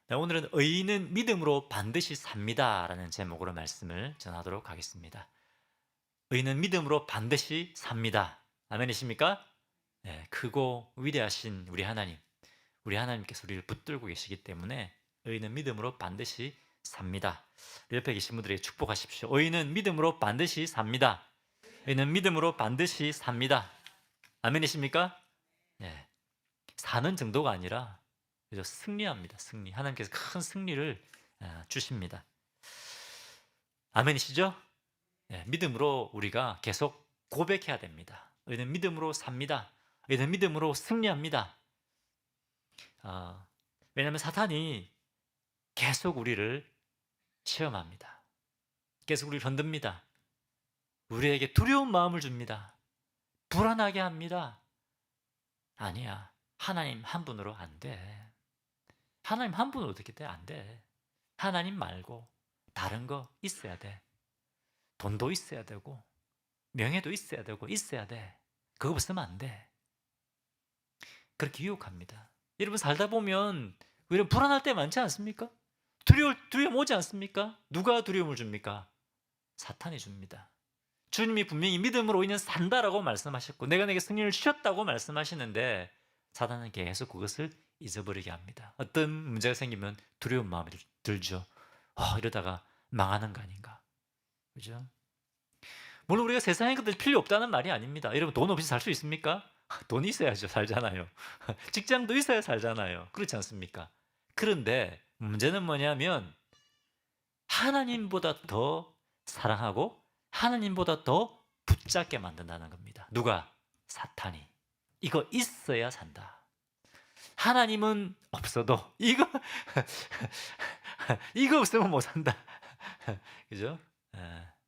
네, 오늘은 의인은 믿음으로 반드시 삽니다 라는 제목으로 말씀을 전하도록 하겠습니다. 의인은 믿음으로 반드시 삽니다. 아멘이십니까? 네, 크고 위대하신 우리 하나님께서 우리를 붙들고 계시기 때문에 의인은 믿음으로 반드시 삽니다. 옆에 계신 분들에게 축복하십시오. 의인은 믿음으로 반드시 삽니다. 의인은 믿음으로 반드시 삽니다. 아멘이십니까? 네, 사는 정도가 아니라 그래서 승리합니다. 승리. 하나님께서 큰 승리를 주십니다. 아멘이시죠? 네, 믿음으로 우리가 계속 고백해야 됩니다. 우리는 믿음으로 삽니다. 우리는 믿음으로 승리합니다. 왜냐하면 사탄이 계속 우리를 시험합니다. 계속 우리를 흔듭니다. 우리에게 두려운 마음을 줍니다. 불안하게 합니다. 아니야. 하나님 한 분으로 안 돼. 하나님 한 분으로 어떻게 돼? 안 돼. 하나님 말고 다른 거 있어야 돼. 돈도 있어야 되고 명예도 있어야 되고 있어야 돼. 그거 없으면 안 돼. 그렇게 유혹합니다. 여러분 살다 보면 오히려 불안할 때 많지 않습니까? 두려움 오지 않습니까? 누가 두려움을 줍니까? 사탄이 줍니다. 주님이 분명히 믿음으로 인해 산다라고 말씀하셨고 내가 내게 승리를 주셨다고 말씀하시는데 사탄은 계속 그것을 잊어버리게 합니다. 어떤 문제가 생기면 두려운 마음이 들죠. 이러다가 망하는 거 아닌가. 그죠? 물론 우리가 세상에 것들 필요 없다는 말이 아닙니다. 여러분 돈 없이 살 수 있습니까? 돈이 있어야죠. 살잖아요. 직장도 있어야 살잖아요. 그렇지 않습니까? 그런데 문제는 뭐냐면 하나님보다 더 사랑하고 하나님보다 더 붙잡게 만든다는 겁니다. 누가? 사탄이. 이거 있어야 산다. 하나님은 없어도 이거 이거 없으면 못 산다. 그죠?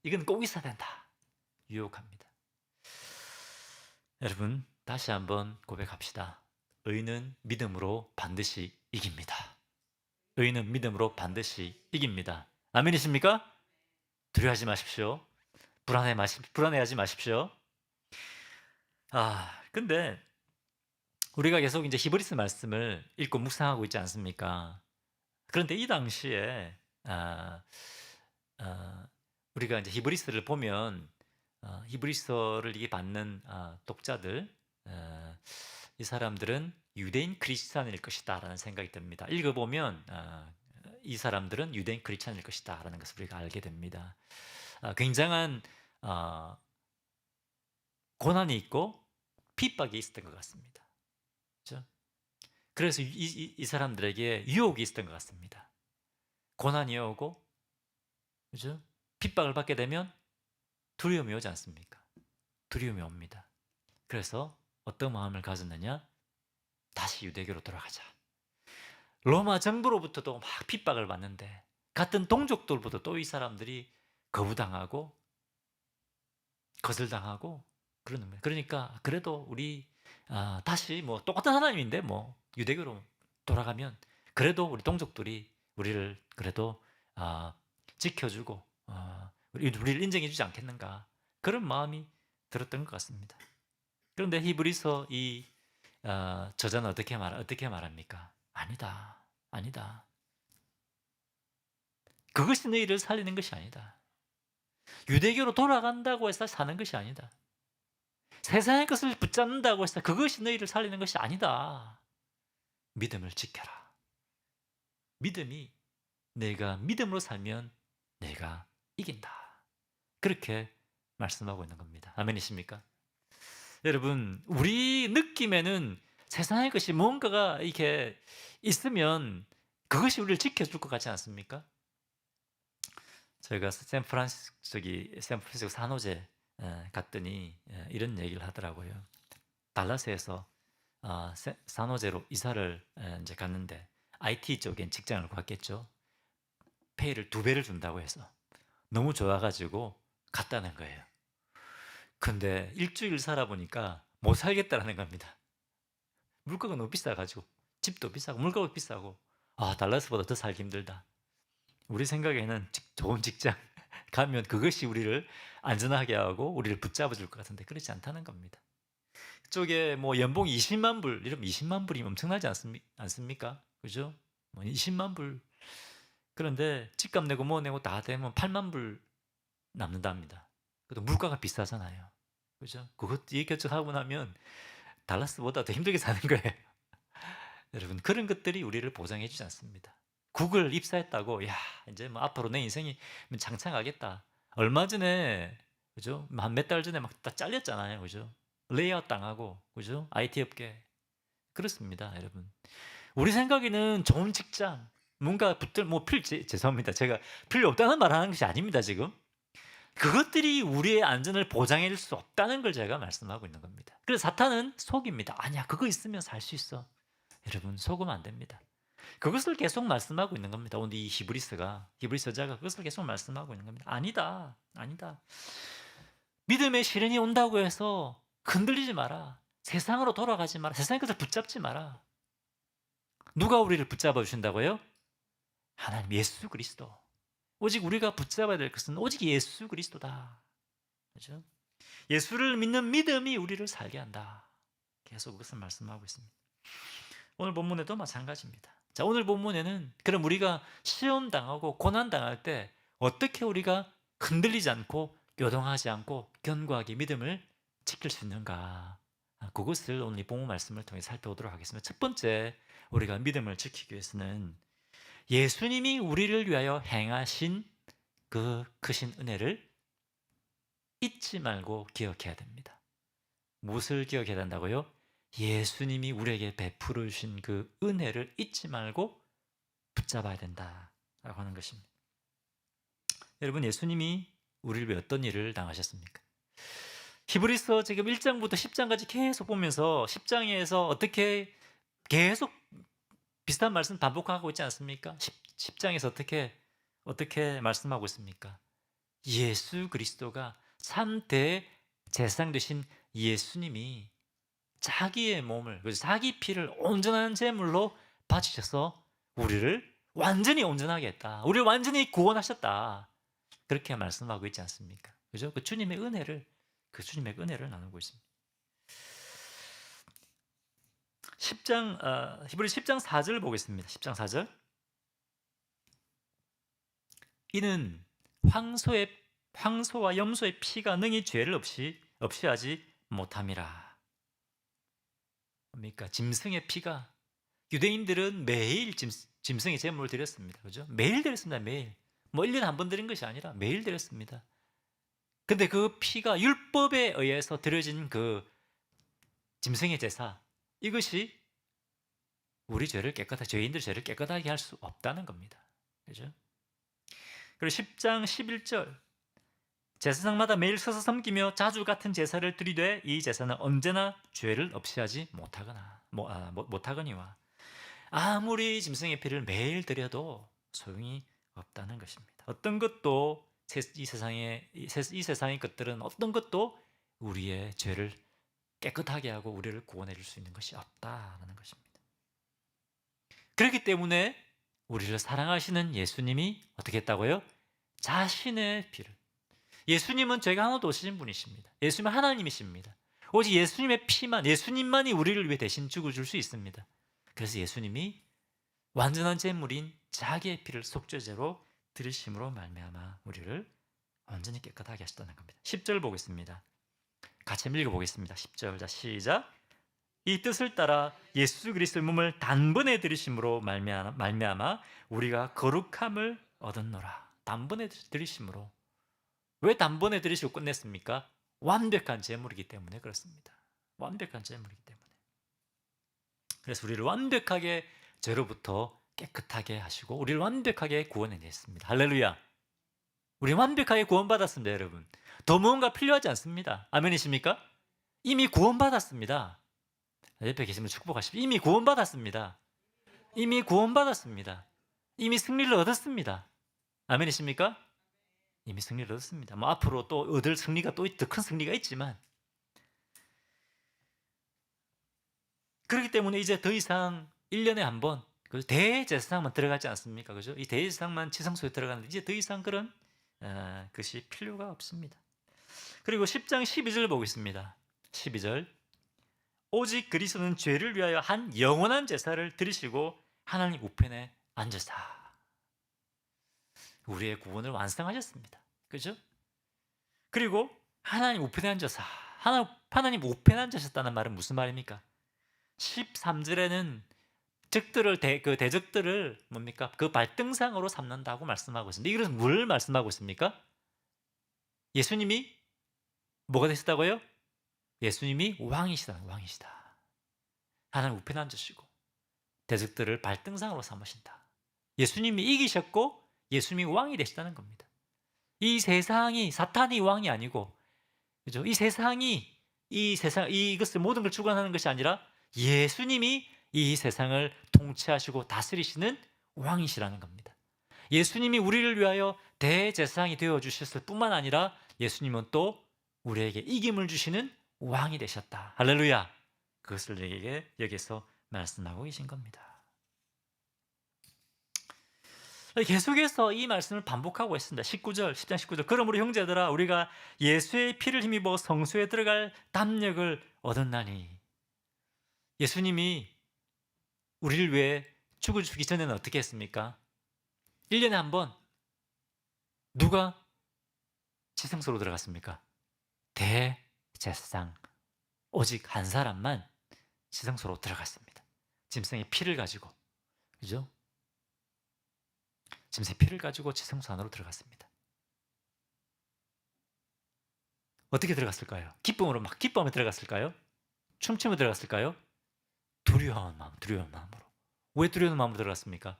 이건 꼭 있어야 된다. 유혹합니다. 여러분 다시 한번 고백합시다. 의인은 믿음으로 반드시 이깁니다. 의인은 믿음으로 반드시 이깁니다. 아멘이십니까? 두려워하지 마십시오. 불안해하지 마십시오. 근데 우리가 계속 이제 히브리서 말씀을 읽고 묵상하고 있지 않습니까? 그런데 이 당시에 우리가 이제 히브리서를 보면 히브리서를 이게 받는 독자들 이 사람들은 유대인 크리스찬일 것이다라는 생각이 듭니다. 읽어보면 이 사람들은 유대인 크리스찬일 것이다라는 것을 우리가 알게 됩니다. 굉장한 고난이 있고 핍박이 있었던 것 같습니다. 그렇죠? 그래서 이 사람들에게 유혹이 있었던 것 같습니다. 고난이 오고, 그렇죠? 핍박을 받게 되면 두려움이 오지 않습니까? 두려움이 옵니다. 그래서 어떤 마음을 가졌느냐? 다시 유대교로 돌아가자. 로마 정부로부터도 막 핍박을 받는데 같은 동족들보다 또 이 사람들이 거부당하고 거절당하고 그러는 거예요. 그러니까 그래도 우리 다시 뭐 똑같은 하나님인데 뭐 유대교로 돌아가면 그래도 우리 동족들이 우리를 그래도 지켜주고 우리를 인정해주지 않겠는가 그런 마음이 들었던 것 같습니다. 그런데 히브리서 이 저자는 어떻게 말합니까? 아니다, 아니다. 그것이 너희를 살리는 것이 아니다. 유대교로 돌아간다고 해서 사는 것이 아니다. 세상의 것을 붙잡는다고 해서 그것이 너희를 살리는 것이 아니다. 믿음을 지켜라. 믿음이 내가 믿음으로 살면 내가 이긴다. 그렇게 말씀하고 있는 겁니다. 아멘이십니까? 여러분, 우리 느낌에는 세상의 것이 뭔가가 이렇게 있으면 그것이 우리를 지켜줄 것 같지 않습니까? 저희가 샌프란시스코 산호제 갔더니 이런 얘기를 하더라고요. 달라스에서 산호제로 이사를 이제 갔는데 IT 쪽엔 직장을 구했겠죠. 페이를 2배를 준다고 해서 너무 좋아가지고 갔다는 거예요. 근데 일주일 살아보니까 못 살겠다라는 겁니다. 물가가 너무 비싸가지고 집도 비싸고 물가도 비싸고 달라스보다 더 살기 힘들다. 우리 생각에는 좋은 직장 가면 그것이 우리를 안전하게 하고 우리를 붙잡아 줄 것 같은데 그렇지 않다는 겁니다. 그쪽에 뭐 연봉 20만 불 이러면 20만 불이면 엄청나지 않습니까? 그죠? 뭐 20만 불. 그런데 집값 내고 뭐 내고 다 되면 8만 불 남는답니다. 그래도 물가가 비싸잖아요. 그죠? 그것 이것저것 하고 나면 달라스보다 더 힘들게 사는 거예요. 여러분, 그런 것들이 우리를 보장해 주지 않습니다. 구글 입사했다고, 야, 이제 뭐 앞으로 내 인생이 장창하겠다. 얼마 전에, 그죠? 한 몇 달 전에 막 다 잘렸잖아요. 그죠? 레이아웃 당하고, 그죠? IT 업계. 그렇습니다, 여러분. 우리 생각에는 좋은 직장, 뭔가 죄송합니다. 제가 필요 없다는 말 하는 것이 아닙니다, 지금. 그것들이 우리의 안전을 보장해 줄 수 없다는 걸 제가 말씀하고 있는 겁니다. 그래서 사탄은 속입니다. 아니야, 그거 있으면 살 수 있어. 여러분, 속으면 안 됩니다. 그것을 계속 말씀하고 있는 겁니다. 오늘 이 히브리스 여자가 그것을 계속 말씀하고 있는 겁니다. 아니다, 아니다. 믿음의 시련이 온다고 해서 흔들리지 마라. 세상으로 돌아가지 마라. 세상의 것을 붙잡지 마라. 누가 우리를 붙잡아 주신다고요? 하나님, 예수 그리스도. 오직 우리가 붙잡아야 될 것은 오직 예수 그리스도다. 그렇죠? 예수를 믿는 믿음이 우리를 살게 한다. 계속 그것을 말씀하고 있습니다. 오늘 본문에도 마찬가지입니다. 자, 오늘 본문에는 그럼 우리가 시험 당하고 고난 당할 때 어떻게 우리가 흔들리지 않고 요동하지 않고 견고하게 믿음을 지킬 수 있는가? 그것을 오늘 이 본문 말씀을 통해 살펴보도록 하겠습니다. 첫 번째, 우리가 믿음을 지키기 위해서는 예수님이 우리를 위하여 행하신 그 크신 은혜를 잊지 말고 기억해야 됩니다. 무엇을 기억해야 된다고요? 예수님이 우리에게 베풀어 주신 그 은혜를 잊지 말고 붙잡아야 된다라고 하는 것입니다. 여러분, 예수님이 우리를 위해 어떤 일을 당하셨습니까? 히브리서 지금 1장부터 10장까지 계속 보면서 10장에서 어떻게 계속 비슷한 말씀 반복하고 있지 않습니까? 10장에서 어떻게 말씀하고 있습니까? 예수 그리스도가 3대 제사장 되신 예수님이 자기의 몸을, 자기 피를 온전한 제물로 바치셔서 우리를 완전히 온전하게 했다. 우리를 완전히 구원하셨다. 그렇게 말씀하고 있지 않습니까? 그죠? 그 주님의 은혜를 나누고 있습니다. 히브리 10장 4절 보겠습니다. 10장 4절. 이는 황소와 염소의 피가 능히 죄를 없이 하지 못함이라. 뭡니까? 짐승의 피가, 유대인들은 매일 짐승의 제물을 드렸습니다. 그죠? 매일 드렸습니다. 매일. 뭐 1년에 한 번 드린 것이 아니라 매일 드렸습니다. 근데 그 피가 율법에 의해서 드려진 그 짐승의 제사, 이것이 죄인들 죄를 깨끗하게 할 수 없다는 겁니다. 그죠? 그리고 10장 11절. 제사장마다 매일 서서 섬기며 자주 같은 제사를 드리되 이 제사는 언제나 죄를 없이 하지 못하거니와. 아무리 짐승의 피를 매일 드려도 소용이 없다는 것입니다. 어떤 것도 이 세상의 것들은 어떤 것도 우리의 죄를 깨끗하게 하고 우리를 구원해 줄 수 있는 것이 없다는 것입니다. 그렇기 때문에 우리를 사랑하시는 예수님이 어떻게 했다고요? 자신의 피를. 예수님은 죄가 하나도 없으신 분이십니다. 예수님은 하나님이십니다. 오직 예수님의 피만, 예수님만이 우리를 위해 대신 죽어줄 수 있습니다. 그래서 예수님이 완전한 제물인 자기의 피를 속죄제로 드리심으로 말미암아 우리를 완전히 깨끗하게 하셨다는 겁니다. 10절 보겠습니다. 같이 읽어보겠습니다. 10절. 자, 시작. 이 뜻을 따라 예수 그리스도의 몸을 단번에 드리심으로 말미암아 우리가 거룩함을 얻었노라. 단번에 드리심으로. 왜 단번에 드리시고 끝냈습니까? 완벽한 제물이기 때문에 그렇습니다. 완벽한 제물이기 때문에. 그래서 우리를 완벽하게 죄로부터 깨끗하게 하시고 우리를 완벽하게 구원해냈습니다. 할렐루야. 우리 완벽하게 구원받았습니다, 여러분. 더 무언가 필요하지 않습니다. 아멘이십니까? 이미 구원받았습니다. 옆에 계시면 축복하십시오. 이미 구원받았습니다. 이미 구원받았습니다. 이미 승리를 얻었습니다. 아멘이십니까? 이미 승리를 얻었습니다. 뭐 앞으로 또 얻을 승리가 또 더 큰 승리가 있지만, 그렇기 때문에 이제 더 이상 1년에 한 번 대제사장만 들어가지 않습니까? 그죠? 이 대제사장만 지성소에 들어가는데 이제 더 이상 그런 것이 필요가 없습니다. 그리고 10장 12절 보겠습니다. 12절. 오직 그리스도는 죄를 위하여 한 영원한 제사를 드리시고 하나님 우편에 앉으사 우리의 구원을 완성하셨습니다. 그죠? 그리고 하나님 우편에 앉으사 하나님 우편에 앉으셨다는 말은 무슨 말입니까? 13절에는 적들을 그 대적들을 뭡니까? 그 발등상으로 삼는다고 말씀하고 있습니다. 이것은 뭘 말씀하고 있습니까? 예수님이 뭐가 되셨다고요? 예수님이 왕이시다. 하나님 우편에 앉으시고 대적들을 발등상으로 삼으신다. 예수님이 이기셨고 예수님이 왕이 되시다는 겁니다. 이 세상이 사탄이 왕이 아니고, 그죠? 이 세상이 이것을 모든 걸 주관하는 것이 아니라 예수님이 이 세상을 통치하시고 다스리시는 왕이시라는 겁니다. 예수님이 우리를 위하여 대제사장이 되어 주셨을 뿐만 아니라 예수님은 또 우리에게 이김을 주시는 왕이 되셨다. 할렐루야. 그것을 우리에게 여기서 말씀하고 계신 겁니다. 계속해서 이 말씀을 반복하고 있습니다. 19절, 10장 19절. 그러므로 형제들아 우리가 예수의 피를 힘입어 성소에 들어갈 담력을 얻었나니. 예수님이 우리를 위해 죽기 전에는 어떻게 했습니까? 1년에 한 번 누가 지성소로 들어갔습니까? 대제사장 오직 한 사람만 지성소로 들어갔습니다. 짐승의 피를 가지고, 그죠? 짐승의 피를 가지고 지성소 안으로 들어갔습니다. 어떻게 들어갔을까요? 기쁨에 들어갔을까요? 춤추며 들어갔을까요? 두려운 마음으로. 왜 두려운 마음으로 들어갔습니까?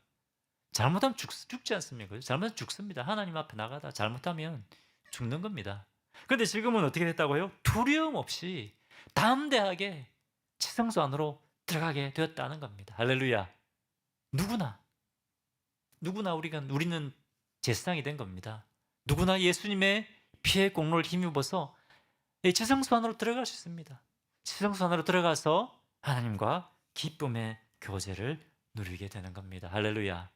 잘못하면 죽지 않습니까? 잘못하면 죽습니다. 하나님 앞에 나가다 잘못하면 죽는 겁니다. 그런데 지금은 어떻게 됐다고요? 두려움 없이 담대하게 지성소 안으로 들어가게 되었다는 겁니다. 할렐루야. 누구나 우리는 제사장이 된 겁니다. 누구나 예수님의 피의 공로를 힘입어서 지성소 안으로 들어갈 수 있습니다. 지성소 안으로 들어가서 하나님과 기쁨의 교제를 누리게 되는 겁니다. 할렐루야.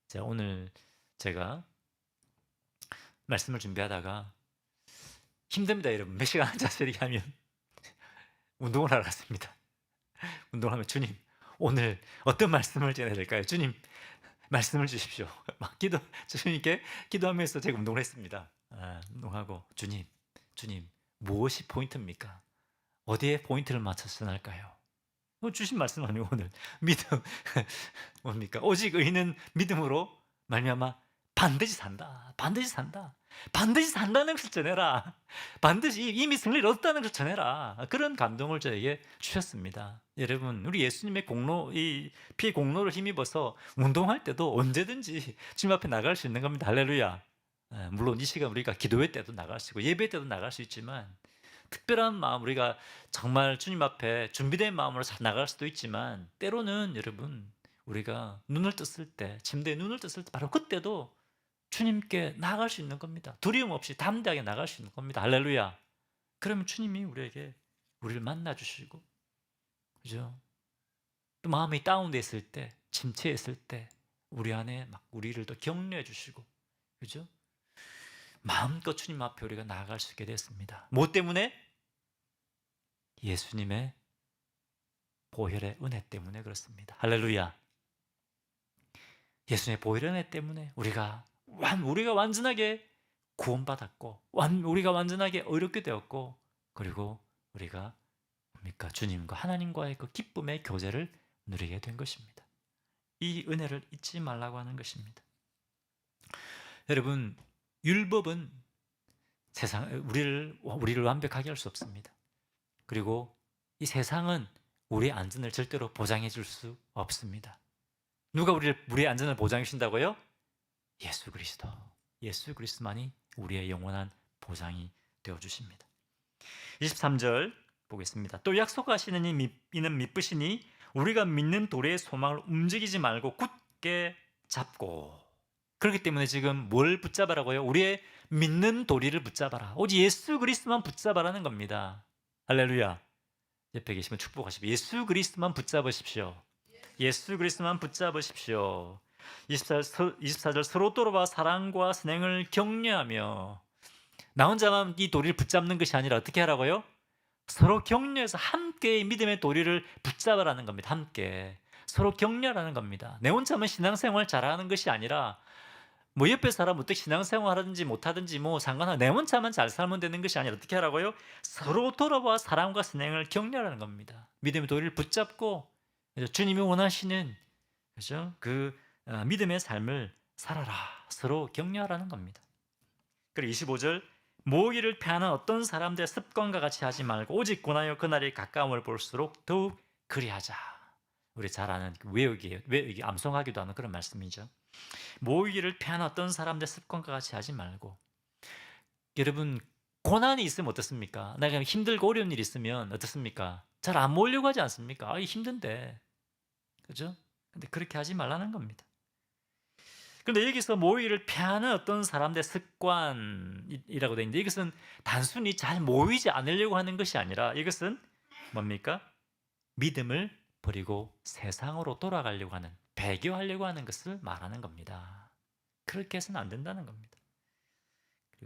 자, 오늘 제가 말씀을 준비하다가 힘듭니다, 여러분. 몇 시간 앉아서 이렇게 하면 운동을 하러 갔습니다. 운동하면 주님, 오늘 어떤 말씀을 전해야 될까요? 주님, 말씀을 주십시오. 막 주님께 기도하면서 제가 운동을 했습니다. 운동하고 주님, 무엇이 포인트입니까? 어디에 포인트를 맞춰서 전할까요? 주신 말씀 아니고 오늘 믿음 뭡니까? 오직 의인은 믿음으로 말미암아 반드시 산다. 반드시 산다는 것을 전해라. 반드시 이미 승리를 얻었다는 것을 전해라. 그런 감동을 저에게 주셨습니다. 여러분, 우리 예수님의 이 피의 공로를 힘입어서 운동할 때도 언제든지 주님 앞에 나갈 수 있는 겁니다. 할렐루야. 물론 이 시간 우리가 기도회 때도 나갈 수 있고 예배 때도 나갈 수 있지만, 특별한 마음, 우리가 정말 주님 앞에 준비된 마음으로 잘 나갈 수도 있지만, 때로는 여러분 우리가 침대에 눈을 떴을 때 바로 그때도 주님께 나아갈 수 있는 겁니다. 두려움 없이 담대하게 나갈 수 있는 겁니다. 할렐루야. 그러면 주님이 우리를 만나 주시고, 그죠? 또 마음이 다운됐을 때, 침체했을 때 우리 안에 막 우리를 또 격려해 주시고, 그죠? 마음껏 주님 앞에 우리가 나아갈 수 있게 됐습니다. 뭐 때문에? 예수님의 보혈의 은혜 때문에 그렇습니다. 할렐루야. 예수님의 보혈의 은혜 때문에 우리가 완전하게 구원받았고, 우리가 완전하게 의롭게 되었고, 그리고 우리가 주님과 하나님과의 그 기쁨의 교제를 누리게 된 것입니다. 이 은혜를 잊지 말라고 하는 것입니다. 여러분, 율법은 우리를 완벽하게 할 수 없습니다. 그리고 이 세상은 우리의 안전을 절대로 보장해 줄 수 없습니다. 누가 우리의 안전을 보장해 주신다고요? 예수 그리스도만이 우리의 영원한 보장이 되어 주십니다. 23절 보겠습니다. 또 약속하시는 이는 미쁘시니 우리가 믿는 도리의 소망을 움직이지 말고 굳게 잡고. 그렇기 때문에 지금 뭘 붙잡으라고요? 우리의 믿는 도리를 붙잡아라. 오직 예수 그리스도만 붙잡아라는 겁니다. 할렐루야. 옆에 계시면 축복하십시오. 예수 그리스도만 붙잡으십시오. 예수 그리스도만 붙잡으십시오. 24절 서로 돌아봐 사랑과 선행을 격려하며. 나 혼자만 이 도리를 붙잡는 것이 아니라 어떻게 하라고요? 서로 격려해서 함께 믿음의 도리를 붙잡으라는 겁니다. 함께 서로 격려하는 겁니다. 내 혼자만 신앙생활 잘하는 것이 아니라 뭐 옆에 사람 어떻게 신앙생활 하든지 못하든지 뭐 상관없이 내 혼자만 잘 살면 되는 것이 아니라 어떻게 하라고요? 서로 돌아봐 사랑과 선행을 격려하는 겁니다. 믿음의 도리를 붙잡고 그죠? 주님이 원하시는 그죠? 믿음의 삶을 살아라. 서로 격려하라는 겁니다. 그리고 25절 모이를 패하는 어떤 사람들의 습관과 같이 하지 말고 오직 권하여 그날이 가까움을 볼수록 더욱 그리하자. 우리 잘 아는 외우기 암송하기도 하는 그런 말씀이죠. 모이기를 패하는 어떤 사람들의 습관과 같이 하지 말고 여러분 고난이 있으면 어떻습니까? 내가 힘들고 어려운 일이 있으면 어떻습니까? 잘 안 모으려고 하지 않습니까? 아, 힘든데 그죠? 근데 그렇게 하지 말라는 겁니다. 그런데 여기서 모이를 피하는 어떤 사람들의 습관이라고 되어 있는데 이것은 단순히 잘 모이지 않으려고 하는 것이 아니라 이것은 뭡니까? 믿음을 버리고 세상으로 돌아가려고 하는, 배교하려고 하는 것을 말하는 겁니다. 그렇게 해서는 안 된다는 겁니다.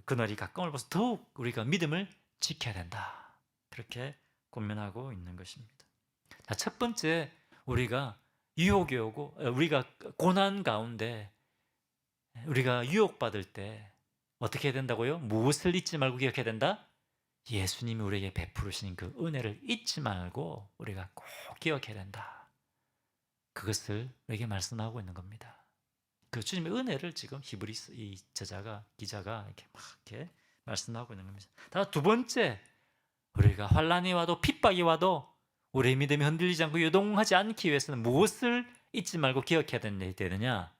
그날이 가까움을 봐서 더욱 우리가 믿음을 지켜야 된다. 그렇게 권면하고 있는 것입니다. 자, 첫 번째 우리가 유혹이 오고 우리가 고난 가운데 우리가 유혹받을 때 어떻게 해야 된다고요? 무엇을 잊지 말고 기억해야 된다? 예수님이 우리에게 베푸르신 그 은혜를 잊지 말고 우리가 꼭 기억해야 된다. 그것을 우리에게 말씀하고 있는 겁니다. 그 주님의 은혜를 지금 히브리서 이 기자가 이렇게 막 이렇게 말씀하고 있는 겁니다. 다 두 번째, 우리가 환난이 와도 핍박이 와도 우리의 믿음이 흔들리지 않고 요동하지 않기 위해서는 무엇을 잊지 말고 기억해야 되느냐?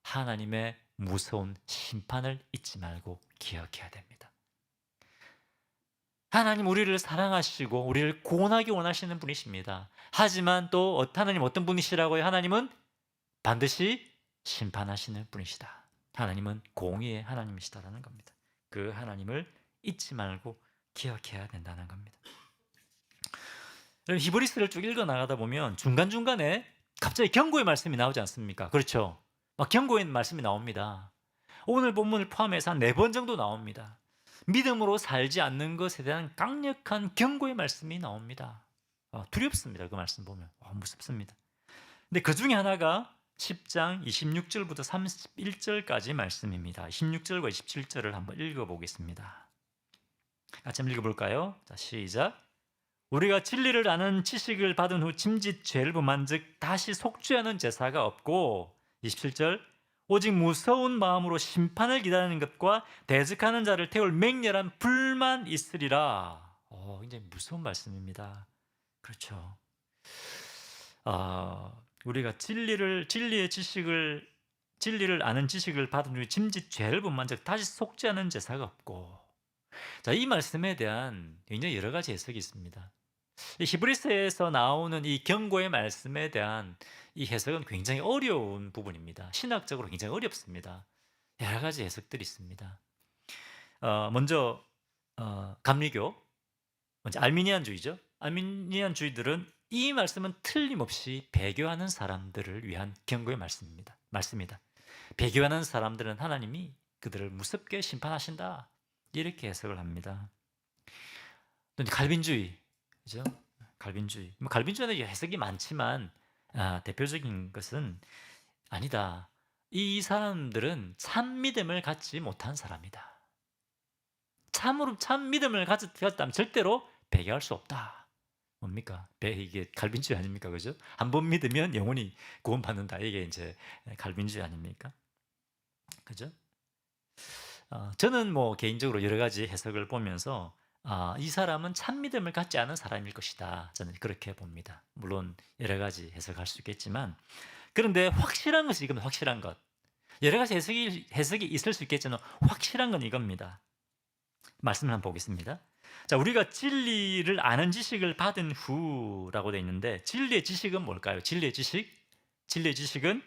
하나님의 무서운 심판을 잊지 말고 기억해야 됩니다. 하나님 우리를 사랑하시고 우리를 구원하기 원하시는 분이십니다. 하지만 또 하나님 어떤 분이시라고요? 하나님은 반드시 심판하시는 분이시다. 하나님은 공의의 하나님이시다라는 겁니다. 그 하나님을 잊지 말고 기억해야 된다는 겁니다. 히브리서를 쭉 읽어 나가다 보면 중간중간에 갑자기 경고의 말씀이 나오지 않습니까? 그렇죠? 막 경고의 말씀이 나옵니다. 오늘 본문을 포함해서 한 4번 정도 나옵니다. 믿음으로 살지 않는 것에 대한 강력한 경고의 말씀이 나옵니다. 두렵습니다. 그 말씀 보면 무섭습니다. 근데 그 중에 하나가 10장 26절부터 31절까지 말씀입니다. 16절과 27절을 한번 읽어보겠습니다. 같이 한번 읽어볼까요? 자, 시작. 우리가 진리를 아는 지식을 받은 후 짐짓 죄를 범한즉 다시 속죄하는 제사가 없고 27절 오직 무서운 마음으로 심판을 기다리는 것과 대적하는 자를 태울 맹렬한 불만 있으리라. 굉장히 무서운 말씀입니다. 그렇죠. 우리가 진리를 아는 지식을 받은 후 짐짓 죄를 범한즉 다시 속죄하는 제사가 없고. 자, 이 말씀에 대한 굉장히 여러 가지 해석이 있습니다. 히브리서에서 나오는 이 경고의 말씀에 대한 이 해석은 굉장히 어려운 부분입니다. 신학적으로 굉장히 어렵습니다. 여러 가지 해석들이 있습니다. 먼저 감리교, 먼저 알미니안주의죠. 알미니안주의들은 이 말씀은 틀림없이 배교하는 사람들을 위한 경고의 말씀입니다. 배교하는 사람들은 하나님이 그들을 무섭게 심판하신다. 이렇게 해석을 합니다. 또 갈빈주의, 그죠? 갈빈주의는 해석이 많지만 대표적인 것은 아니다. 이 사람들은 참 믿음을 갖지 못한 사람이다. 참으로 참 믿음을 가졌다면 절대로 배교할 수 없다. 뭡니까? 이게 갈빈주의 아닙니까? 그죠? 한 번 믿으면 영원히 구원받는다. 이게 이제 갈빈주의 아닙니까? 그죠? 저는 개인적으로 여러 가지 해석을 보면서 이 사람은 참 믿음을 갖지 않은 사람일 것이다. 저는 그렇게 봅니다. 물론 여러 가지 해석할 수 있겠지만 그런데 확실한 것이 이겁니다. 확실한 것. 여러 가지 해석이 있을 수 있겠지만 확실한 건 이겁니다. 말씀을 한번 보겠습니다. 자, 우리가 진리를 아는 지식을 받은 후라고 되어 있는데 진리의 지식은 뭘까요? 진리의 지식은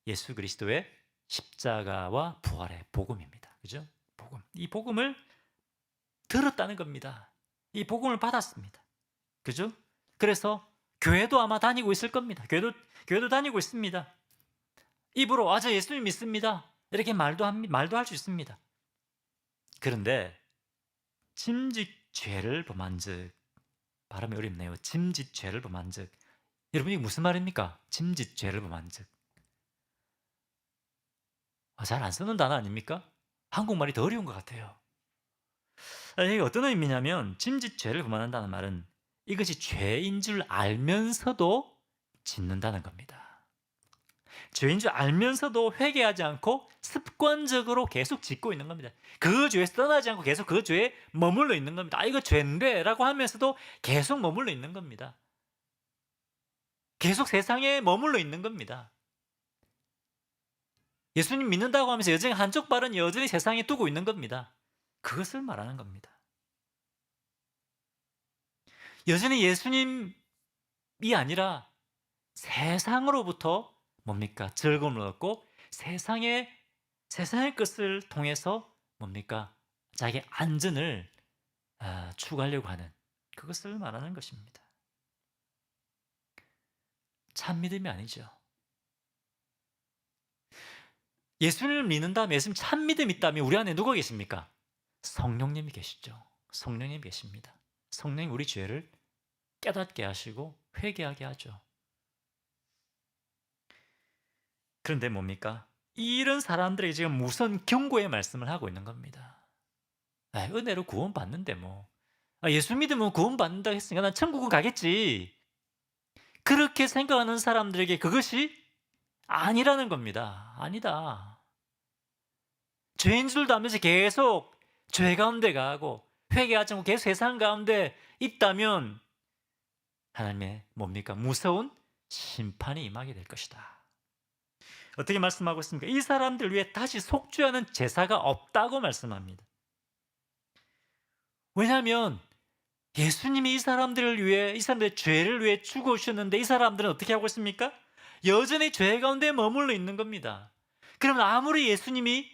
예수 그리스도의 십자가와 부활의 복음입니다. 그죠? 복음. 이 복음을 들었다는 겁니다. 이 복음을 받았습니다. 그죠? 그래서 교회도 아마 다니고 있을 겁니다. 교회도 다니고 있습니다. 입으로 저 예수님 믿습니다. 이렇게 말도 할 수 있습니다. 그런데 짐짓 죄를 범한즉 발음이 어렵네요. 짐짓 죄를 범한즉 여러분 이게 무슨 말입니까? 짐짓 죄를 범한 즉. 잘 안 쓰는 단어 아닙니까? 한국말이 더 어려운 것 같아요. 이게 어떤 의미냐면 짐짓 죄를 범한다는 말은 이것이 죄인 줄 알면서도 짓는다는 겁니다. 죄인 줄 알면서도 회개하지 않고 습관적으로 계속 짓고 있는 겁니다. 그 죄에서 떠나지 않고 계속 그 죄에 머물러 있는 겁니다. 이거 죄인데 라고 하면서도 계속 머물러 있는 겁니다. 계속 세상에 머물러 있는 겁니다. 예수님 믿는다고 하면서 여전히 한쪽 발은 여전히 세상에 두고 있는 겁니다. 그것을 말하는 겁니다. 여전히 예수님이 아니라 세상으로부터 뭡니까? 즐거움을 얻고 세상의 것을 통해서 뭡니까? 자기 안전을 추구하려고 하는 그것을 말하는 것입니다. 참 믿음이 아니죠. 예수님을 믿는다면 예수님 참 믿음이 있다면 우리 안에 누가 계십니까? 성령님이 계시죠. 성령님이 계십니다. 성령이 우리 죄를 깨닫게 하시고 회개하게 하죠. 그런데 뭡니까? 이런 사람들에게 지금 무슨 경고의 말씀을 하고 있는 겁니다. 은혜로 구원받는데 뭐. 예수 믿으면 구원받는다 했으니까 난 천국은 가겠지. 그렇게 생각하는 사람들에게 그것이 아니라는 겁니다. 아니다. 죄인 줄도 알면서 계속 죄 가운데 가고 회개하지 않고 계속 세상 가운데 있다면 하나님의 뭡니까? 무서운 심판이 임하게 될 것이다. 어떻게 말씀하고 있습니까? 이 사람들 위해 다시 속죄하는 제사가 없다고 말씀합니다. 왜냐하면 예수님이 이 사람들을 위해, 이 사람들의 죄를 위해 죽으셨는데 이 사람들은 어떻게 하고 있습니까? 여전히 죄 가운데 머물러 있는 겁니다. 그러면 아무리 예수님이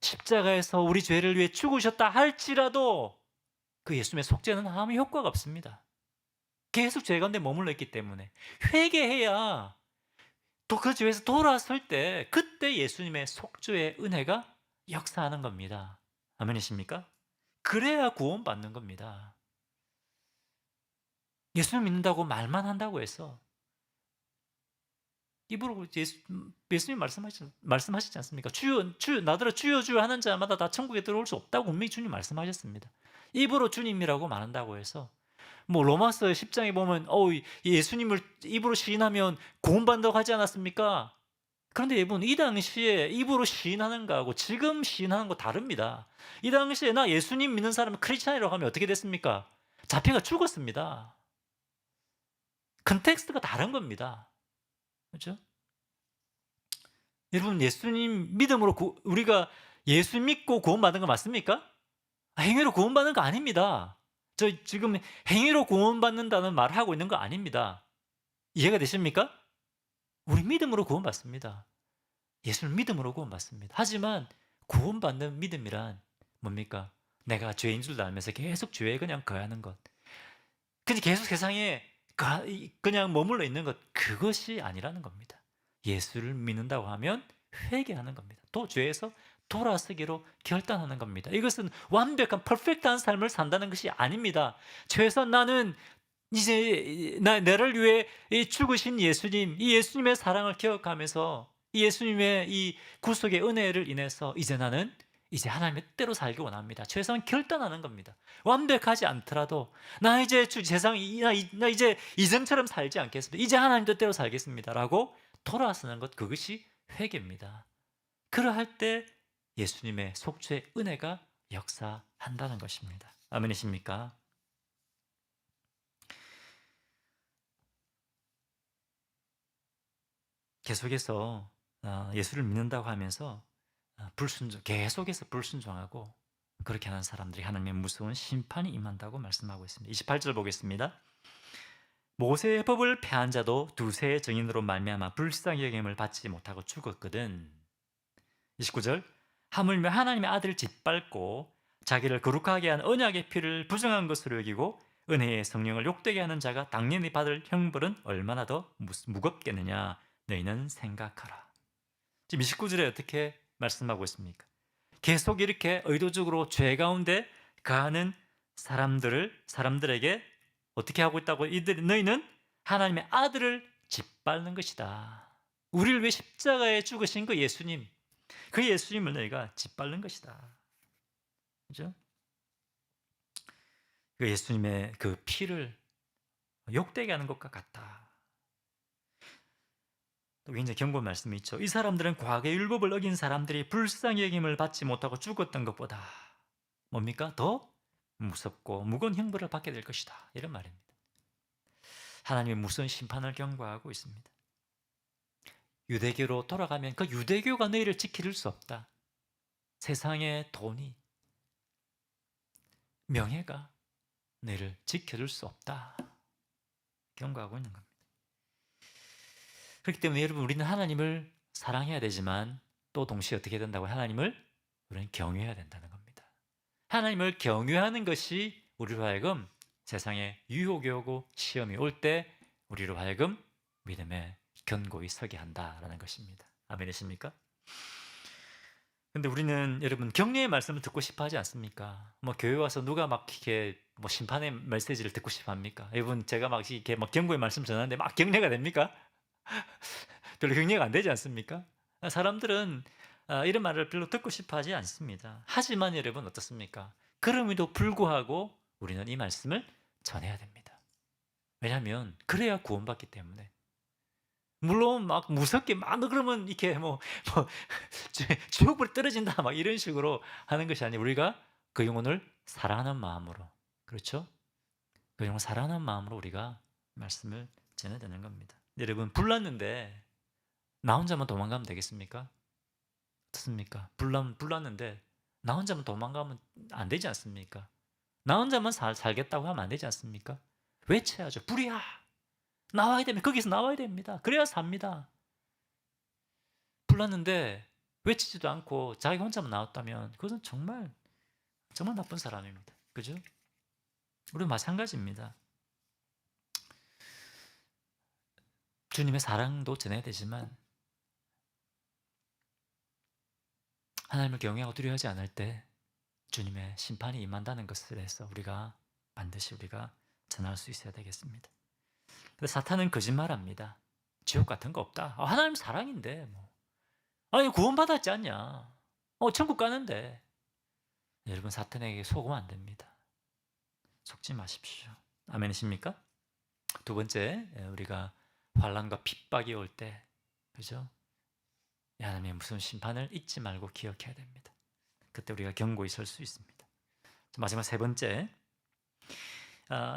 십자가에서 우리 죄를 위해 죽으셨다 할지라도 그 예수님의 속죄는 아무 효과가 없습니다. 계속 죄 가운데 머물러 있기 때문에 회개해야 또 그 죄에서 돌아설 때 그때 예수님의 속죄의 은혜가 역사하는 겁니다. 아멘이십니까? 그래야 구원받는 겁니다. 예수님 믿는다고 말만 한다고 해서 입으로 예수님 말씀하시지 않습니까? 주여, 주여, 나더러 주여, 주여 하는 자마다 다 천국에 들어올 수 없다고 분명히 주님 말씀하셨습니다. 입으로 주님이라고 말한다고 해서 뭐 로마서 10장에 보면 예수님을 입으로 시인하면 구원받는다고 하지 않았습니까? 그런데 여러분 이 당시에 입으로 시인하는 거하고 지금 시인하는 거 다릅니다. 이 당시에 나 예수님 믿는 사람은 크리스찬이라고 하면 어떻게 됐습니까? 잡혀가 죽었습니다. 컨텍스트가 다른 겁니다. 그렇죠? 여러분 예수님 믿음으로 우리가 예수 믿고 구원받은 거 맞습니까? 행위로 구원받는 거 아닙니다. 저 지금 행위로 구원받는다는 말을 하고 있는 거 아닙니다. 이해가 되십니까? 우리 믿음으로 구원받습니다. 예수를 믿음으로 구원받습니다. 하지만 구원받는 믿음이란 뭡니까? 내가 죄인 줄 알면서 계속 죄에 그냥 거하는 것. 그냥 계속 세상에 그냥 머물러 있는 것. 그것이 아니라는 겁니다. 예수를 믿는다고 하면 회개하는 겁니다. 또 죄에서 돌아서기로 결단하는 겁니다. 이것은 완벽한 퍼펙트한 삶을 산다는 것이 아닙니다. 최소한 나는 이제 나를 위해 죽으신 예수님, 이 예수님의 사랑을 기억하면서 이 예수님의 이 구속의 은혜를 인해서 이제 나는 이제 하나님의 뜻대로 살기 원합니다. 최소한 결단하는 겁니다. 완벽하지 않더라도 나 이제 나 이제 이전처럼 살지 않겠습니다. 이제 하나님 뜻대로 살겠습니다라고 돌아서는 것, 그것이 회개입니다. 그러할 때 예수님의 속죄의 은혜가 역사한다는 것입니다. 아멘이십니까? 계속해서 예수를 믿는다고 하면서 계속해서 불순종하고 그렇게 하는 사람들이 하나님의 무서운 심판이 임한다고 말씀하고 있습니다. 28절 보겠습니다. 모세의 법을 폐한 자도 두세의 증인으로 말미암아 불쌍히 여김을 받지 못하고 죽었거든. 29절 하물며 하나님의 아들을 짓밟고 자기를 거룩하게 한 언약의 피를 부정한 것으로 여기고 은혜의 성령을 욕되게 하는 자가 당연히 받을 형벌은 얼마나 더 무겁겠느냐 너희는 생각하라. 지금 29절에 어떻게 말씀하고 있습니까? 계속 이렇게 의도적으로 죄 가운데 가하는 사람들에게 어떻게 하고 있다고? 너희는 하나님의 아들을 짓밟는 것이다. 우리를 위해 십자가에 죽으신 그 예수님, 그 예수님을 너희가 짓밟는 것이다. 그죠? 그 예수님의 그 피를 욕되게 하는 것과 같다. 또 굉장히 경고의 말씀이 있죠. 이 사람들은 과거의 율법을 어긴 사람들이 불쌍히 여김을 받지 못하고 죽었던 것보다 뭡니까? 더 무섭고 무거운 형벌을 받게 될 것이다. 이런 말입니다. 하나님의 무서운 심판을 경고하고 있습니다. 유대교로 돌아가면 그 유대교가 너희를 지킬 수 없다. 세상의 돈이, 명예가 너희를 지켜줄 수 없다. 경고하고 있는 겁니다. 그렇기 때문에 여러분, 우리는 하나님을 사랑해야 되지만 또 동시에 어떻게 된다고? 하나님을 우리는 경외해야 된다는 겁니다. 하나님을 경외하는 것이 우리로 하여금 세상에 유혹이 오고 시험이 올 때 우리로 하여금 믿음에 견고히 서게 한다라는 것입니다. 아멘이십니까? 근데 우리는 여러분 격려의 말씀을 듣고 싶어 하지 않습니까? 뭐 교회 와서 누가 막 이렇게 뭐 심판의 메시지를 듣고 싶어 합니까? 여러분 제가 막 이렇게 막 경고의 말씀 전하는데 막 격려가 됩니까? 별로 격려가 안 되지 않습니까? 사람들은 이런 말을 별로 듣고 싶어 하지 않습니다. 하지만 여러분 어떻습니까? 그럼에도 불구하고 우리는 이 말씀을 전해야 됩니다. 왜냐하면 그래야 구원받기 때문에. 물론 막 무섭게 막 그러면 이렇게 뭐 지옥불에 떨어진다 막 이런 식으로 하는 것이 아니라 우리가 그 영혼을 사랑하는 마음으로, 그렇죠? 그 영혼을 사랑하는 마음으로 우리가 말씀을 전해야 되는 겁니다. 여러분 불났는데 나 혼자만 도망가면 되겠습니까? 어떻습니까? 불났는데 나 혼자만 도망가면 안 되지 않습니까? 나 혼자만 살겠다고 하면 안 되지 않습니까? 외쳐야죠. 불이야! 나와야 됩니다. 거기서 나와야 됩니다. 그래야 삽니다. 불났는데 외치지도 않고 자기 혼자만 나왔다면 그것은 정말 나쁜 사람입니다. 그죠? 우리 마찬가지입니다. 주님의 사랑도 전해야 되지만 하나님을 경외하고 두려워하지 않을 때 주님의 심판이 임한다는 것을 해서 반드시 우리가 전할 수 있어야 되겠습니다. 근데 사탄은 거짓말합니다. 지옥 같은 거 없다. 하나님 사랑인데 뭐. 아니 구원받았지 않냐. 천국 가는데. 여러분 사탄에게 속으면 안 됩니다. 속지 마십시오. 아멘이십니까? 두 번째, 우리가 환난과 핍박이 올 때, 그죠? 하나님의 무슨 심판을 잊지 말고 기억해야 됩니다. 그때 우리가 견고히 설 수 있습니다. 마지막 세 번째,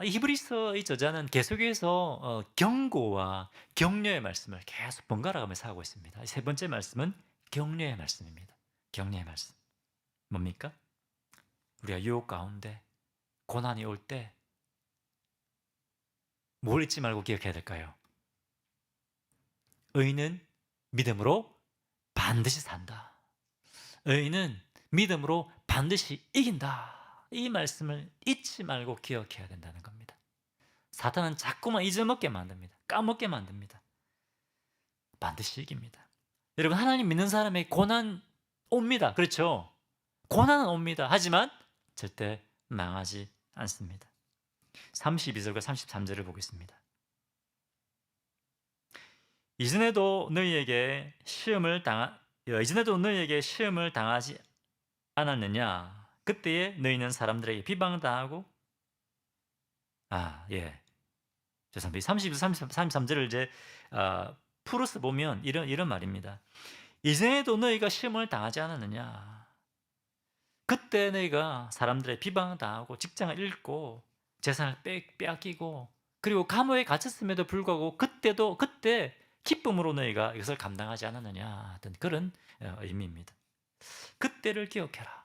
이 히브리서의 저자는 계속해서 경고와 격려의 말씀을 계속 번갈아 가면서 하고 있습니다. 세 번째 말씀은 격려의 말씀입니다. 격려의 말씀. 뭡니까? 우리가 유혹 가운데 고난이 올 때 뭘 잊지 말고 기억해야 될까요? 의인은 믿음으로 반드시 산다. 의인은 믿음으로 반드시 이긴다. 이 말씀을 잊지 말고 기억해야 된다는 겁니다. 사탄은 자꾸만 잊어먹게 만듭니다. 까먹게 만듭니다. 반드시 이깁니다. 여러분 하나님 믿는 사람에게 고난 옵니다. 그렇죠? 고난은 옵니다. 하지만 절대 망하지 않습니다. 32절과 33절을 보겠습니다. 이전에도 너희에게 시험을 당하지 않았느냐? 그때에 너희는 사람들에게 비방당하고 죄송합니다. 32, 33절을 이제 풀어서 보면 이런 말입니다. 이전에도 너희가 시험을 당하지 않았느냐? 그때 너희가 사람들의 비방당하고 직장을 잃고 재산을 빼앗기고 그리고 감옥에 갇혔음에도 불구하고 그때 기쁨으로 너희가 이것을 감당하지 않았느냐 하던 그런 의미입니다. 그때를 기억해라.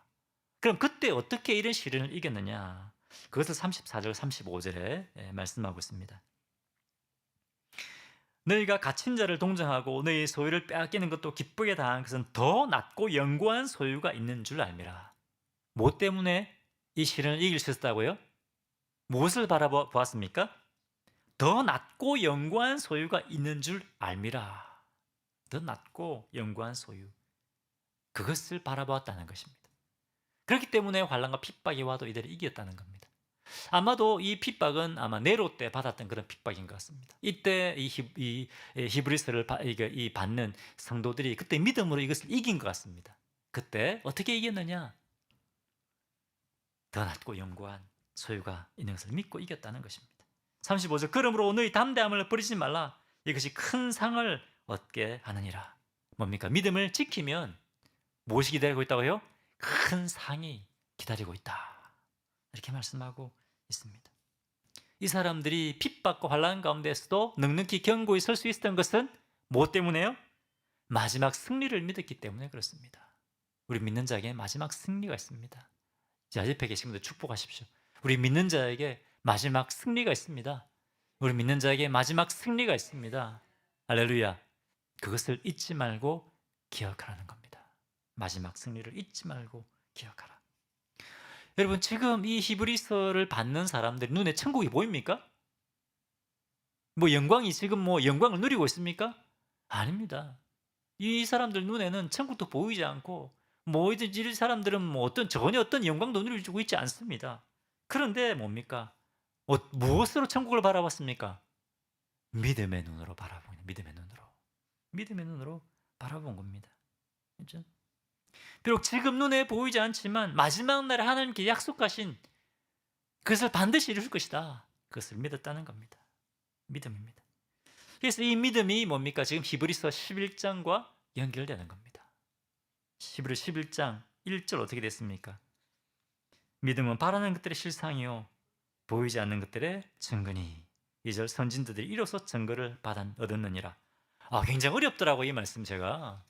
그럼 그때 어떻게 이런 시련을 이겼느냐? 그것을 34절, 35절에 말씀하고 있습니다. 너희가 갇힌 자를 동정하고 너희 소유를 빼앗기는 것도 기쁘게 당한 것은 더 낫고 영구한 소유가 있는 줄 알미라. 뭐 때문에 이 시련을 이길 수 있었다고요? 무엇을 바라보았습니까? 더 낫고 영구한 소유가 있는 줄 알미라. 더 낫고 영구한 소유. 그것을 바라보았다는 것입니다. 그렇기 때문에 환난과 핍박이 와도 이들이 이겼다는 겁니다. 아마도 이 핍박은 아마 네로 때 받았던 그런 핍박인 것 같습니다. 이때 히브리서를 이 받는 성도들이 그때 믿음으로 이것을 이긴 것 같습니다. 그때 어떻게 이겼느냐? 더 낮고 영구한 소유가 있는 것을 믿고 이겼다는 것입니다. 35절 그러므로 너희 담대함을 버리지 말라. 이것이 큰 상을 얻게 하느니라. 뭡니까? 믿음을 지키면 무엇이 기다리고 있다고요? 큰 상이 기다리고 있다. 이렇게 말씀하고 있습니다. 이 사람들이 핍박과 환난 가운데서도 넉넉히 견고히 설 수 있었던 것은 무엇 때문에요? 마지막 승리를 믿었기 때문에 그렇습니다. 우리 믿는 자에게 마지막 승리가 있습니다. 자, 옆에 계신 분들 축복하십시오. 우리 믿는 자에게 마지막 승리가 있습니다. 우리 믿는 자에게 마지막 승리가 있습니다. 할렐루야. 그것을 잊지 말고 기억하라는 겁니다. 마지막 승리를 잊지 말고 기억하라. 여러분, 지금 이 히브리서를 받는 사람들 눈에 천국이 보입니까? 뭐 영광이 지금 뭐 영광을 누리고 있습니까? 아닙니다. 이 사람들 눈에는 천국도 보이지 않고 뭐 이 사람들은 뭐 전혀 어떤 영광도 누리고 있지 않습니다. 그런데 뭡니까? 무엇으로 천국을 바라봤습니까? 믿음의 눈으로 바라보는 믿음의 눈으로 바라본 겁니다. 그렇죠? 비록 지금 눈에 보이지 않지만 마지막 날에 하나님께 약속하신 그것을 반드시 이루실 것이다. 그것을 믿었다는 겁니다. 믿음입니다. 그래서 이 믿음이 뭡니까? 지금 히브리서 11장과 연결되는 겁니다. 히브리 11장 1절 어떻게 됐습니까? 믿음은 바라는 것들의 실상이요 보이지 않는 것들의 증거니 2절 선진들이 이로써 증거를 얻었느니라. 굉장히 어렵더라고 이 말씀 제가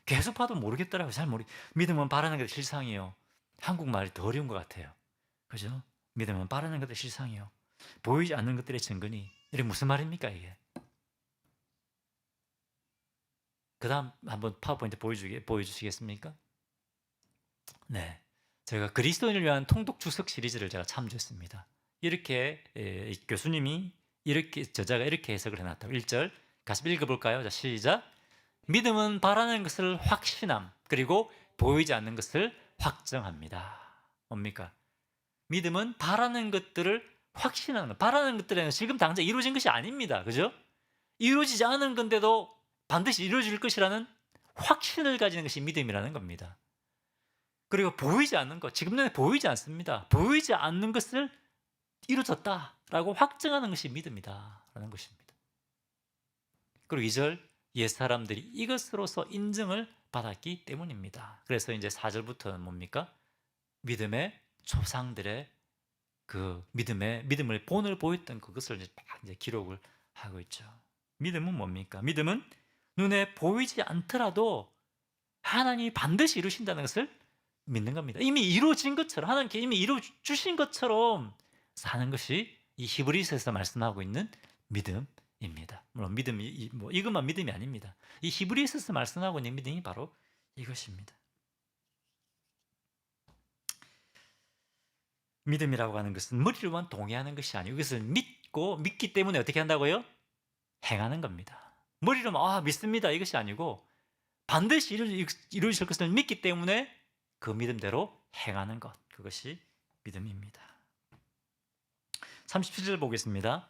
계속 봐도 모르겠더라고요. 믿음은 바라는 것의 실상이요. 한국말이 더 어려운 것 같아요. 그죠? 믿음은 바라는 것의 실상이요 보이지 않는 것들의 증거니 이게 무슨 말입니까 이게? 그 다음 한번 파워포인트 보여주시겠습니까? 네, 제가 그리스도인을 위한 통독 주석 시리즈를 제가 참조했습니다. 이렇게 교수님이 저자가 이렇게 해석을 해놨다고 1절 같이 읽어볼까요? 자, 시작. 믿음은 바라는 것을 확신함 그리고 보이지 않는 것을 확정합니다. 뭡니까? 믿음은 바라는 것들을 확신하는 것. 바라는 것들은 지금 당장 이루어진 것이 아닙니다. 그죠? 이루어지지 않은 건데도 반드시 이루어질 것이라는 확신을 가지는 것이 믿음이라는 겁니다. 그리고 보이지 않는 것, 지금 눈에 보이지 않습니다. 보이지 않는 것을 이루어졌다라고 확증하는 것이 믿음이다 라는 것입니다. 그리고 2절 옛사람들이 이것으로서 인정을 받았기 때문입니다. 그래서 이제 4절부터는 뭡니까? 믿음의 조상들의 그 믿음을 본을 보였던 그것을 이제 기록을 하고 있죠. 믿음은 뭡니까? 믿음은 눈에 보이지 않더라도 하나님이 반드시 이루신다는 것을 믿는 겁니다. 이미 이루어진 것처럼 하나님께 이미 이루어 주신 것처럼 사는 것이 이 히브리서에서 말씀하고 있는 믿음입니다. 물론 믿음이 이것만 믿음이 아닙니다. 이 히브리서에서 말씀하고 있는 믿음이 바로 이것입니다. 믿음이라고 하는 것은 머리로만 동의하는 것이 아니고 이것을 믿기 때문에 어떻게 한다고요? 행하는 겁니다. 머리로만 믿습니다 이것이 아니고 반드시 이루어질 것을 믿기 때문에 그 믿음대로 행하는 것, 그것이 믿음입니다. 37절 보겠습니다.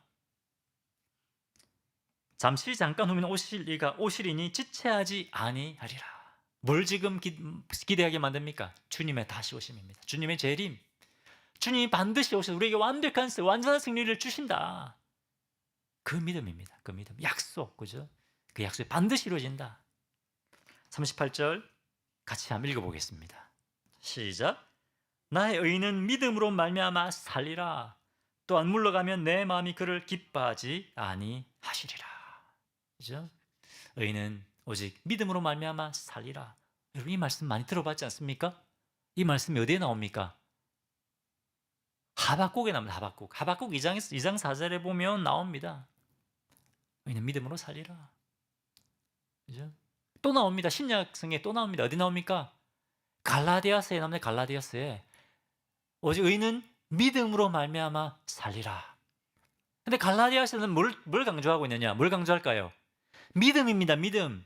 잠깐 후면 오시리니 지체하지 아니하리라. 뭘 지금 기대하게 만듭니까? 주님의 다시 오심입니다. 주님의 재림. 주님이 반드시 오셔서 우리에게 완전한 승리를 주신다. 그 믿음입니다. 그 믿음. 약속, 그죠? 그 약속이 반드시 이루어진다. 38절 같이 한번 읽어보겠습니다. 시작. 나의 의인은 믿음으로 말미암아 살리라. 또한 물러가면 내 마음이 그를 기뻐하지 아니하시리라. 그죠? 의인은 오직 믿음으로 말미암아 살리라. 여러분 이 말씀 많이 들어봤지 않습니까? 이 말씀이 어디에 나옵니까? 하박국에 나옵니다. 하박국 2장 4절에 보면 나옵니다. 의인은 믿음으로 살리라. 그죠? 또 나옵니다. 신약성에 또 나옵니다. 어디 나옵니까? 갈라디아서에 나옵니다. 갈라디아서에 오직 의인은 믿음으로 말미암아 살리라. 근데 갈라디아서는 뭘 강조하고 있느냐? 뭘 강조할까요? 믿음입니다. 믿음.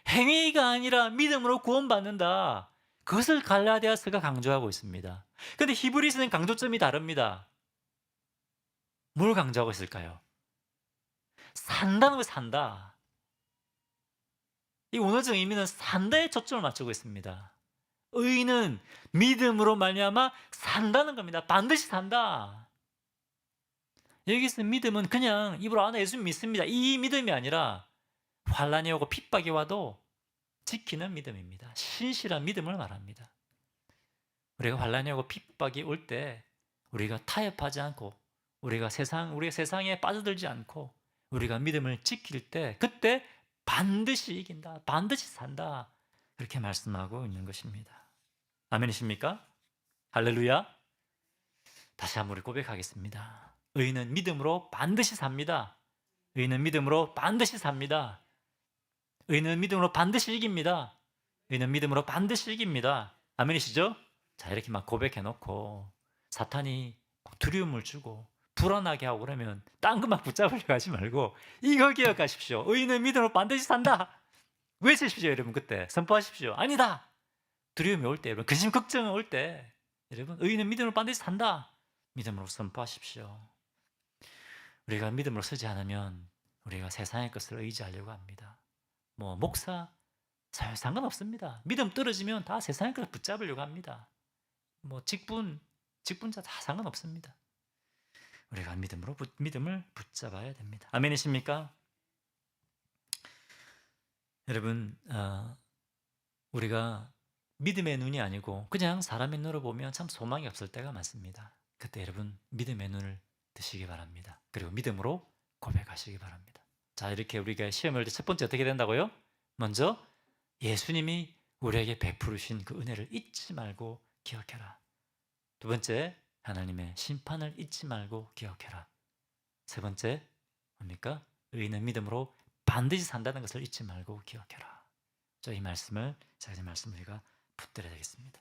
행위가 아니라 믿음으로 구원받는다. 그것을 갈라디아서가 강조하고 있습니다. 근데 히브리서는 강조점이 다릅니다. 뭘 강조하고 있을까요? 산다는 걸 산다. 이 원어적 의미는 산다에 초점을 맞추고 있습니다. 의인은 믿음으로 말미암아 산다는 겁니다. 반드시 산다. 여기서 믿음은 그냥 입으로 아는 예수 믿습니다. 이 믿음이 아니라 환난이 오고 핍박이 와도 지키는 믿음입니다. 신실한 믿음을 말합니다. 우리가 환난이 오고 핍박이 올 때 우리가 타협하지 않고 우리가 세상에 빠져들지 않고 우리가 믿음을 지킬 때 그때 반드시 이긴다. 반드시 산다. 그렇게 말씀하고 있는 것입니다. 아멘이십니까? 할렐루야. 다시 한번 우리 고백하겠습니다. 의인은 믿음으로 반드시 삽니다. 의인은 믿음으로 반드시 삽니다. 의인은 믿음으로 반드시 이깁니다. 의인은 믿음으로 반드시 이깁니다. 아멘이시죠? 자, 이렇게 막 고백해 놓고 사탄이 두려움을 주고 불안하게 하고 그러면 딴 것만 붙잡으려고 하지 말고 이거 기억하십시오. 의인은 믿음으로 반드시 산다. 외치십시오, 여러분. 그때 선포하십시오. 아니다. 두려움이 올 때, 여러분, 근심 걱정이 올 때, 여러분, 의인은 믿음으로 반드시 산다. 믿음으로 선포하십시오. 우리가 믿음으로 서지 않으면 우리가 세상의 것을 의지하려고 합니다. 뭐 목사 상관없습니다. 믿음 떨어지면 다 세상의 것을 붙잡으려고 합니다. 뭐 직분자 다 상관없습니다. 우리가 믿음을 붙잡아야 됩니다. 아멘이십니까? 여러분, 우리가 믿음의 눈이 아니고 그냥 사람의 눈으로 보면 참 소망이 없을 때가 많습니다. 그때 여러분 믿음의 눈을 드시기 바랍니다. 그리고 믿음으로 고백하시기 바랍니다. 자, 이렇게 우리가 시험을 할 때 첫 번째 어떻게 된다고요? 먼저 예수님이 우리에게 베푸르신 그 은혜를 잊지 말고 기억해라. 두 번째, 하나님의 심판을 잊지 말고 기억해라. 세 번째, 뭡니까? 의인은 믿음으로 반드시 산다는 것을 잊지 말고 기억해라. 이 말씀을 우리가 붙들어야 되겠습니다.